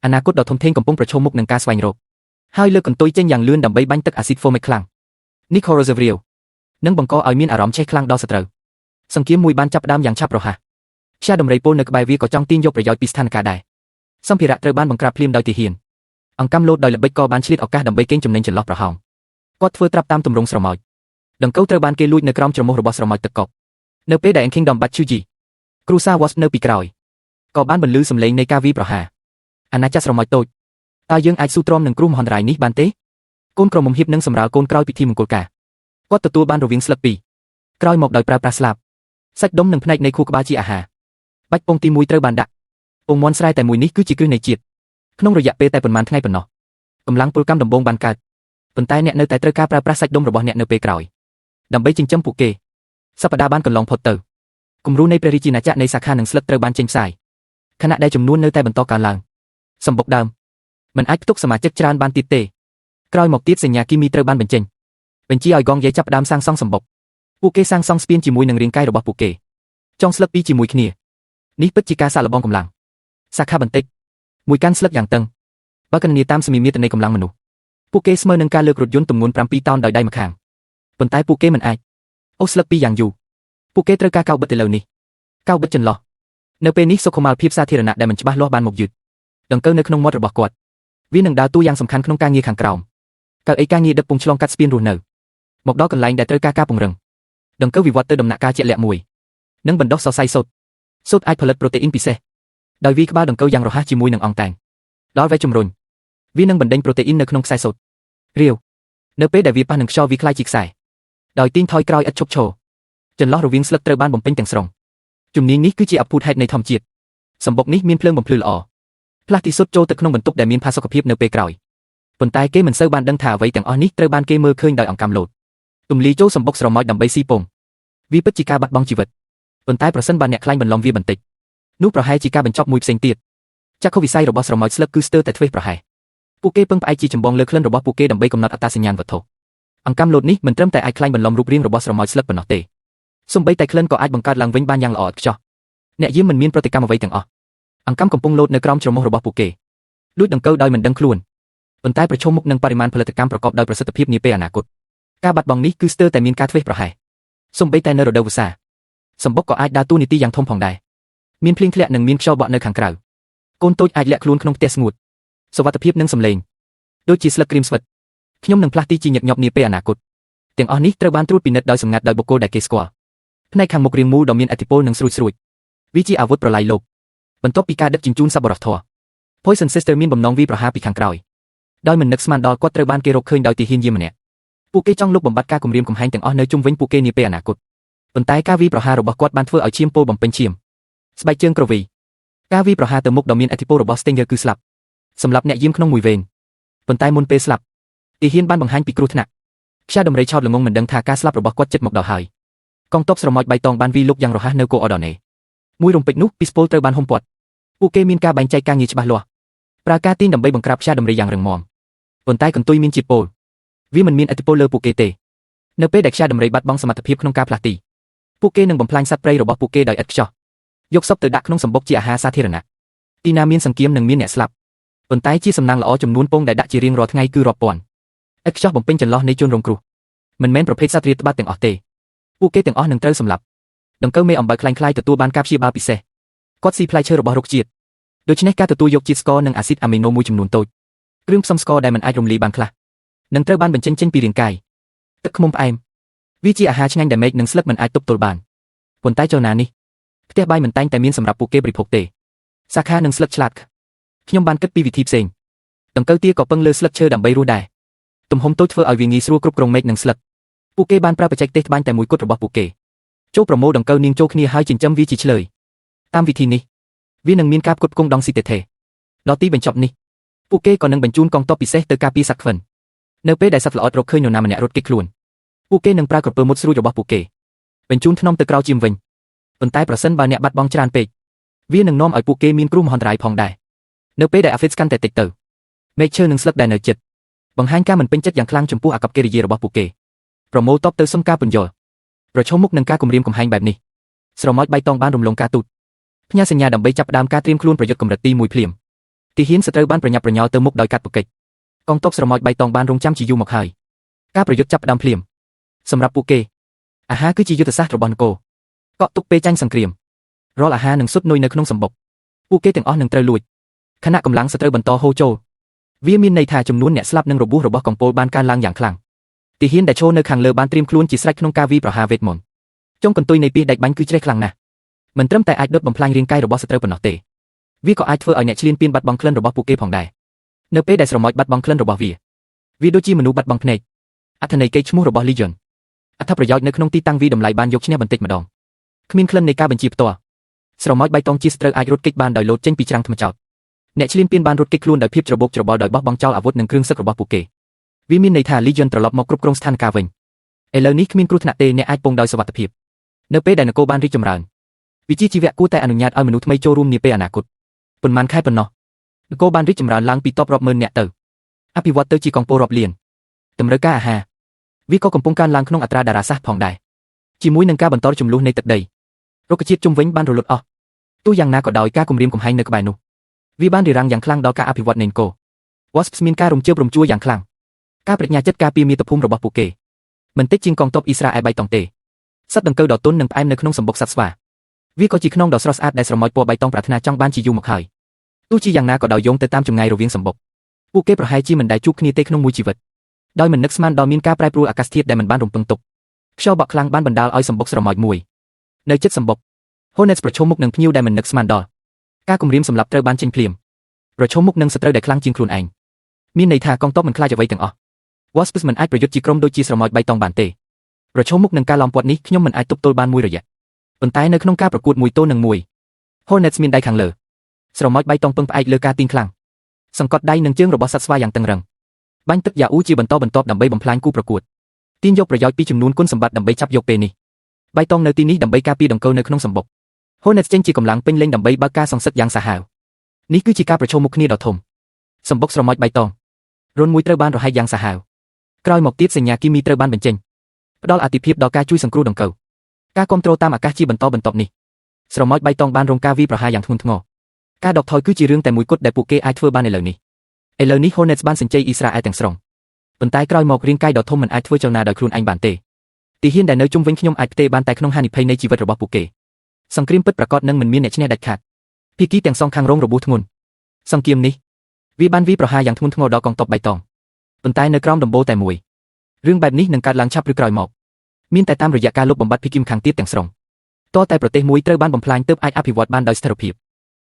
អនាគតដ៏ធំធេងកំពុងប្រឈមមុខនឹងការស្វែងរកហើយលើកកន្ទុយចេញយ៉ាងលឿនដើម្បីបាញ់ទឹកអាស៊ីតហ្វូមិកខ្លាំងនេះខូរ៉ូសេវរីវនឹងបង្កឲ្យមានអារម្មណ៍ឆេះខ្លាំងដល់សត្រូវសង្គ្រាមមួយបានចាប់ផ្ដើមយ៉ាងឆាប់រហ័សខ្យាដំរីពលនៅក្បែរវាក៏ចង់ទាញយកប្រយោជន៍ពីស្ថានភាពដែរសម្ភារៈត្រូវបានបង្ក្រាបភ្លាមដោយទាហានអង្កាំលោតដោយល្បិចក៏បានឆ្លៀតឱកាសដើម្បីកេងចំណេញចន្លោះប្រហោងគាត់ធ្វើត្រាប់តាមទម្រង់ស្រមោចដង្កូវត្រូវបានគេលួចនៅក្រោមច្រមុះរបស់ស្រមោចទឹកកកនៅពេលដែល Kingdom Batchuji គ្រូសា Wasp នៅពីក្រោយក៏បានបន្លឺសំឡេងនៃការវាយប្រហារអាណាចក្រស្រមោចតូចតើយើងអាចស៊ូទ្រាំនឹងគ្រោះមហន្តរាយនេះបានទេកូនក្រមុំហៀបនឹងសម្រាលកូនក្រោយពិធីមង្គលការគាត់ទទួលបានរវាងស្លឹកពីរក្រោយមកដោយប្រើប្រាស់ស្លាបសាច់ដុំនិងផ្នែកនៃខួរក្បាលជាអាហារបាច់ពងទី1ត្រូវបានដាក់ពងមាន់ស្រែតែមួយនេះគឺជាគ្រឹះនៃជាតិក្នុងរយៈពេលតែប៉ុន្មានថ្ងៃប៉ុណ្ណោះកម្លាំងពលកម្មដំបូងបានកើតប៉ុន្តែអ្នកនៅតែត្រូវការប្រើប្រាស់សាច់ដុំរបស់អ្នកនៅពេលក្រោយដើម្បីចិញ្ចឹមពួកគេសប្តាហ៍បានកន្លងផុតទៅគំរូនៃព្រះរាជាណាចក្រនៃសាខានិងស្លឹកត្រូវបានចេញផ្សាយខណៈដែលចំនួននៅតែបន្តកើនឡើងសម្បុកដើមមិនអាចផ្ទុកសមាជិកច្រើនបានទៀតទេក្រោយមកទៀតសញ្ញាគីមីត្រូវបានបញ្ចេញបញ្ជាឲ្យកងយាយចាប់ផ្ដើមសាងសង់សម្បុកពួកគេសាងសង់ស្ពានជាមួយនឹងរាងកាយរបស់ពួកគេចងស្លឹកពីរជាមួយគ្នានេះពិតជាការសាកល្បងកម្លាំងសាខាបន្តិចមួយកាន់ស្លឹកយ៉ាងតឹងបើកណនីតាមសមីមាត្រនៃកម្លាំងមនុស្សពួកគេស្មើនឹងការលើករថយន្តទម្ងន់7តោនដោយដៃម្ខាងប៉ុន្តែពួកគេមិនអាចអូសស្លឹកពីរយ៉ាងយូរពួកគេត្រូវការកៅបិទទៅលើនេះកៅបិទចន្លោះនៅពេលនេះសុខុមាលភាពសាធារណៈដែលមិនច្បាស់លាស់បានមកយឺតដង្កូវនៅក្នុងមាត់របស់គាត់វានឹងដើរតួយ៉ាងសំខាន់ក្នុងការងារខាងក្រោមកៅអីការងារដឹកពងឆ្លងកាត់ស្ពានរស់នៅមកដល់កន្លែងដែលត្រូវការការពង្រឹងដង្កូវវិវត្តទៅដំណាក់កាលជាក់លាក់មួយនិងបណ្ដុះសរសៃសូត្រសូត្រអាចផលិតប្រូតេអ៊ីនពិសេសដោយវាក្បាលដង្កូវយ៉ាងរហ័សជាមួយនឹងអង្តែងដល់វេជំរុញវានឹងបណ្ដេញប្រូតេអ៊ីននៅក្នុងខ្សែសូត្ររាវនៅពេលដែលវាប៉ះនឹងខ្យល់វាคล้ายជាខ្សែដោយទាញថយក្រោយឥតឈប់ឈរចន្លោះរវាងស្លឹកត្រូវបានបំពេញទាំងស្រុងជំនាញនេះគឺជាអភូតហេតុនៃធម្មជាតិសម្បុកនេះមានភ្លើងបំភ្លឺល្អផ្លាស់ទីសុទ្ធចូលទៅក្នុងបន្ទប់ដែលមានផាសុកភាពនៅពេលក្រោយប៉ុន្តែគេមិនសូវបានដឹងថាអ្វីទាំងអស់នេះត្រូវបានគេមើលឃើញដោយអង្កាំលោតទំលីចូលសម្បុកស្រមោចដើម្បីស៊ីពងវាពិតជាការបាត់បង់ជីវិតប៉ុន្តែប្រសិនបើអ្នកខ្លាញ់បន្លំវាបន្តិចនោះប្រហែលជាការបញ្ចប់មួយផ្សេងទៀតចក្ខុវិស័យរបស់ស្រមោចស្លឹកគឺស្ទើរតែធ្វេសប្រហែសពួកគេពឹងផ្អែកជាចម្បងលើក្លិនរបស់ពួកគេដើម្បីកំណត់អត្តសញ្ញាណវត្ថុអង្កាំលោតនេះមិនត្រឹមតែអាចខ្លាញ់បន្លំរូបរាងរបស់ស្រមោចស្លឹកប៉ុណ្ណោះទេសូម្បីតែក្លិនក៏អាចបង្កើតឡើងវិញបានយ៉ាងល្អឥតខ្ចោះអ្នកយាមមិនមានប្រតិកម្មអ្វីទាំងអស់អង្កាំកំពុងលោតនៅក្រោមច្រមុះរបស់ពួកគេលួចដង្កូវដោយមិនដឹងខ្លួនប៉ុន្តែប្រឈមមុខនឹងបរិមាណផលិតកម្មប្រកបដោយប្រសិទ្ធភាពនាពេលអនាគតការបាត់បង់នេះគឺស្ទើរតែមានការធ្វេសប្រហែសសូម្បីតែនៅរដូវវស្សាសម្បុកក៏អាចដើរតួនាទីយ៉ាងធំផងដែរមានភ្លៀងធ្លាក់និងមានខ្យល់បក់នៅខាងក្រៅកូនតូចអាចលាក់ខ្លួនក្នុងផ្ទះស្ងួតសុវត្ថិភាពនិងសម្លេងដូចជាស្លឹកក្រៀមស្វិតខ្ញុំនឹងផ្លាស់ទីជាញឹកញាប់នាពេលអនាគតទាំងអស់នេះត្រូវបានត្រួតពិនិត្យដោយសម្ងាត់ដោយបុគ្គលដែលគេស្គាល់ផ្នែកខាងមុខរាងមូលដ៏មានឥទ្ធិពលនិងស្រួចវាជាអាវុធប្រឡាយលោកបន្ទាប់ពីការដឹកជញ្ជូនសប្បុរសធម៌ Poison Sister មានបំណងវាយប្រហារពីខាងក្រោយដោយមិននឹកស្មានដល់គាត់ត្រូវបានគេរកឃើញដោយទាហានយាមម្នាក់ពួកគេចង់លុបបំបាត់ការគំរាមកំហែងទាំងអស់នៅជុំវិញពួកគេនាពេលអនាគតប៉ុន្តែការវាយប្រហាររបស់គាត់បានធ្វើឲ្យឈាមពោលបំពេញឈាមស្បែកជើងក្រវីការវាយប្រហារទៅមុខដ៏មានឥទ្ធិពលរបស់ Stinger គឺស្លាប់សម្រាប់អ្នកយាមក្នុងមួយវេនប៉ុន្តែមុនពេលស្លាប់ទាហានបានបង្ហាញពីគ្រោះថ្នាក់ខ្យាដំរីឆោតល្ងងមិនដឹងថាការស្លាប់របស់គាត់ជិតមកដល់ហើយកងទ័ពស្រមោចបៃតងបានវាយលុកយ៉ាងរហ័សនៅកូអដនេមួយរំពេចនោះពីស្ពលត្រូវបានហុំព័ទ្ធពួកគេមានការបែងចែកការងារច្បាស់លាស់ប្រើការទាញដើម្បីបង្ក្រាបខ្យាដំរីយ៉ាងរឹងមាំប៉ុន្តែកន្ទុយមានជាតិពុលវាមិនមានឥទ្ធិពលលើពួកគេទេនៅពេលដែលខ្យាដំរីបាត់បង់សមត្ថភាពក្នុងការផ្លាស់ទីពួកគេនឹងបំផ្លាញសត្វព្រៃរបស់ពួកគេដោយឥតខ្ចោះយកសពទៅដាក់ក្នុងសម្បុកជាអាហារសាធារណៈទីណាមានសង្គ្រាមនិងមានអ្នកស្លាប់ប៉ុន្តែជាសំណាងល្អចំនួនពងដែលដាក់ជារៀងរាល់ថ្ងៃគឺរាប់ពាន់ឥតខ្ចោះបំពេញចន្លោះនៃជនរងគ្រោះមិនមែនប្រភេទសត្វរាតត្បាតទាំងអស់ទេពួកគេទាំងអស់នឹងត្រូវសម្លាប់ដង្កូវមេអំបៅខ្លាញ់ទទួលបានការព្យាបាលពិសេសគាត់ស៊ីផ្លែឈើរបស់រុក្ខជាតិដូច្នេះការទទួលយកជាតិស្ករនិងអាស៊ីតអាមីណូមួយចំនួនតូចគ្រឿងផ្សំស្ករដែលមិនអាចរំលាយបានខ្លះនឹងត្រូវបានបញ្ចេញចេញពីរាងកាយទឹកឃ្មុំផ្អែមវាជាអាហារឆ្ងាញ់ដែលមែកនិងស្លឹកមិនអាចទប់ទល់បានប៉ុន្តែចលនានេះផ្ទះបាយមិនតែងតែមានសម្រាប់ពួកគេបរិភោគទេសាខានិងស្លឹកឆ្លាតខ្ញុំបានគិតពីវិធីផ្សេងដង្កូវទាក៏ពឹងលើស្លឹកឈើដើម្បីរស់ដែរទំហំតូចធ្វើឲ្យវាងាយស្រួលគ្រប់គ្រងមែកនិងស្លឹកពួកគេបានប្រើបច្ចេកទេសត្បាញតែមួយគត់របស់ពួកគេចូលប្រមូលដង្កូវនាងចូលគ្នាហើយចិញ្ចឹមវាជាឆ្លើយតាមវិធីនេះវានឹងមានការផ្គត់ផ្គង់ដងស៊ីតេថេដល់ទីបញ្ចប់នេះពួកគេក៏នឹងបញ្ជូនកងទ័ពពិសេសទៅការពារសត្វខ្វិននៅពេលដែលសត្វល្អិតរកឃើញនរណាម្នាក់រត់គេចខ្លួនពួកគេនឹងប្រើក្រពើមុតស្រួចរបស់ពួកគេបញ្ជូនថ្នាំទៅក្រោយជាមវិញប៉ុន្តែប្រសិនបើអ្នកបាត់បង់ច្រើនពេកវានឹងនាំឲ្យពួកគេមានគ្រោះមហន្តរាយផងដែរនៅពេលដែលអាហ្វ្រិកកាន់តែតិចទៅមែកឈើនិងស្លឹកដែលនៅជិតបង្ហាញការមិនពេញចិត្តយ៉ាងខ្លាំងចំពោះអាកប្បកិរិយារបស់ពួកគេប្រមូលទ័ពទៅសុំការពន្យល់ប្រឈមមុខនឹងការគំរាមកំហែងបែបនេះស្រមោចបៃតងបានរំលងការទូតផ្ញើសញ្ញាដើម្បីចាប់ផ្ដើមការត្រៀមខ្លួនប្រយុទ្ធកម្រិតទី1ភ្លាម ទីហ៊ានសត្រូវបានប្រញាប់ប្រញាល់ទៅមុខដោយកាត់ប្រកិច្ចកងទ័ពស្រមោចបៃតងបានរងចាំជាយូរមកហើយការប្រយុទ្ធចាប់ផ្ដើមភ្លាមសម្រាប់ពួកគេអាហារគឺជាយុទ្ធសាស្ត្ររបស់នគរកក់ទុកពេលចាញ់សង្គ្រាមរាល់អាហារនឹងសុទ្ធនុយនៅក្នុងសម្បុកពួកគេទាំងអស់នឹងត្រូវលួចខណៈកម្លាំងសត្រូវបន្តហូរចូលវាមានន័យថាចំនួនអ្នកស្លាប់និងរបួសរបស់កំពូលបានកើនឡើងយ៉ាងខ្លាំងទីហ៊ានដែលឈរនៅខាងលើបានត្រៀមខ្លួនជាស្រេចក្នុងការវាយប្រហារវេទមន្តចុងកន្ទុយនៃពីដាច់បាញ់គឺជ្រេះខ្លាំងណាស់មិនត្រឹមតែអាចដុតបំផ្លាញរាងកាយរបស់សត្រូវប៉ុណ្ណោះទេវាក៏អាចធ្វើឲ្យអ្នកឈ្លានពានបាត់បង់ក្លិនរបស់ពួកគេផងដែរនៅពេលដែលស្រមោចបាត់បង់ក្លិនរបស់វាដូចជាមនុស្សបាត់បង់ភ្នែកអត្ថន័យកេរ្តិ៍ឈ្មោះរបស់ Legion អត្ថប្រយោជន៍នៅក្នុងទីតាំងវាតម្លៃបានយកឈ្នះបន្តិចម្ដងគ្មានក្លិននៃការបញ្ជាផ្ទាល់ស្រមោចបៃតងជាសត្រូវអាចរត់គេចបានដោយលោតចេញពីច្រាំងថ្មចោតអ្នកឈ្លានពានបានរត់គេចខ្លួនដោយភាពច្របូកច្របល់ដោយបោះបង់ចោលអាវុធនិងគ្រឿងសឹករបស់ពួកគេវាមានន័យថា Legion ត្រឡប់មកគ្រប់គ្រងស្ថានភាពវិញឥឡូវនេះគ្មានគ្រោះថ្នាក់ទេអ្នកអាចពងដោយសុវត្ថិភាពនៅពេលដែលនគរបានរីកចម្រើនវិជាជីវៈគួរតែអនុញ្ញាតឲ្យមនុស្សថ្មីចូលរួមនាពេលអនាគតប៉ុន្មានខែប៉ុណ្ណោះនគរបានរីកចម្រើនឡើងពីតបរាប់ម៉ឺននាក់ទៅអភិវឌ្ឍទៅជាកងពលរាប់លានតម្រូវការអាហារវាក៏កំពុងកើនឡើងក្នុងអត្រាតារាសាស្ត្រផងដែរជាមួយនឹងការបន្តចំនួននៃទឹកដីរុក្ខជាតិជុំវិញបានរលត់អស់ទោះយ៉ាងណាក៏ដោយការគំរាមកំហែងនៅក្បែរនោះវាបានរារាំងយ៉ាងខ្លាំងដល់ការអភិវឌ្ឍនៃនគរ Wasps មានការរំជើបរំជួលយ៉ាងខ្លាំងការប្រាជ្ញាចិត្តការពារមាតុភូមិរបស់ពួកគេមិនតិចជាងកងទ័ពអ៊ីស្រាអែលបៃតងទេសត្វដង្កូវដ៏ទន់និងផ្អែមនៅក្នុងសម្បុកសត្វស្វាវាក៏ជាខ្នងដ៏ស្រស់ស្អាតដែលស្រមោចពណ៌បៃតងប្រាថ្នាចង់បានជាយូរមកហើយទោះជាយ៉ាងណាក៏ដោយយោងទៅតាមចម្ងាយរវាងសម្បុកពួកគេប្រហែលជាមិនដែលជួបគ្នាទេក្នុងមួយជីវិតដោយមិននឹកស្មានដល់មានការប្រែប្រួលអាកាសធាតុដែលមិនបានរំពឹងទុកខ្យល់បក់ខ្លាំងបានបណ្ដាលឲ្យសម្បុកស្រមោចមួយនៅជិតសម្បុក Hornets ប្រឈមមុខនឹងភ្ញៀវដែលមិននឹកស្មានដល់ការគំរាមសម្លាប់ត្រូវបានចេញភ្លាមប្រឈមមុខនឹងសត្រូវដែលខ្លាំងជាងខ្លួនឯងមានន័យថាកងទ័ពមិនខ្លាចអ្វីទាំងអស់ Wasps មិនអាចប្រយុទ្ធជាក្រុមដូចជាស្រមោចបៃតងបានទេប្រឈមមុខនឹងការឡោមព័ទ្ធនេះខ្ញុំមិនអាចទប់ទល់បានមួយរយៈប៉ុន្តែនៅក្នុងការប្រកួតមួយទល់នឹងមួយ Hornets មានដៃខាងលើស្រមោចបៃតងពឹងផ្អែកលើការទាញខ្លាំងសង្កត់ដៃនិងជើងរបស់សត្វស្វាយ៉ាងតឹងរ៉ឹងបាញ់ទឹកយ៉ាអ៊ូជាបន្តបន្ទាប់ដើម្បីបំផ្លាញគូប្រកួតទាញយកប្រយោជន៍ពីចំនួនគុណសម្បត្តិដើម្បីចាប់យកពេលនេះបៃតងនៅទីនេះដើម្បីការពារដង្កូវនៅក្នុងសម្បុក Hornets ចេញជាកម្លាំងពេញលេញដើម្បីបើកការសងសឹកយ៉ាងសាហាវនេះគឺជាការប្រឈមមុខគ្នាដ៏ធំសម្បុកស្រមោចបៃតងរុនមួយត្រូវបានរហែកយ៉ាងសាហាវក្រោយមកទៀតសញ្ញាគីមីត្រូវបានបញ្ចេញផ្ដល់អាទិភាពដល់ការជួយសង្គ្រោះដង្កូវការគ្រប់គ្រងតាមអាកាសជាបន្តបន្ទាប់នេះស្រមោចបៃតងបានរងការវាយប្រហារយ៉ាងធ្ងន់ធ្ងរការដកថយគឺជារឿងតែមួយគត់ដែលពួកគេអាចធ្វើបានឥឡូវនេះ Hornets បានសញ្ជ័យអ៊ីស្រាអែលទាំងស្រុងប៉ុន្តែក្រោយមករាងកាយដ៏ធំមិនអាចធ្វើចលនាដោយខ្លួនឯងបានទេទីហ៊ានដែលនៅជុំវិញខ្ញុំអាចផ្ទេរបានតែក្នុងហានិភ័យនៃជីវិតរបស់ពួកគេសង្គ្រាមពិតប្រាកដនឹងមិនមានអ្នកឈ្នះដាច់ខាតភាគីទាំងសងខាងរងរបួសធ្ងន់សង្គ្រាមនេះវាបានវាយប្រហារយ៉ាងធ្ងន់ធ្ងរដល់កងទ័ពបៃតងប៉ុន្តែនៅក្រោមដំបូលតែមួយរឿងបែបនេះនឹងកើតឡើងឆាប់ឬក្រោយមកមានតែតាមរយៈការលុបបំបាត់ភាគីម្ខាងទៀតទាំងស្រុងតើតែប្រទេសមួយត្រូវបានបំផ្លាញទើបអាចអភិវឌ្ឍបានដោយស្ថិរភាព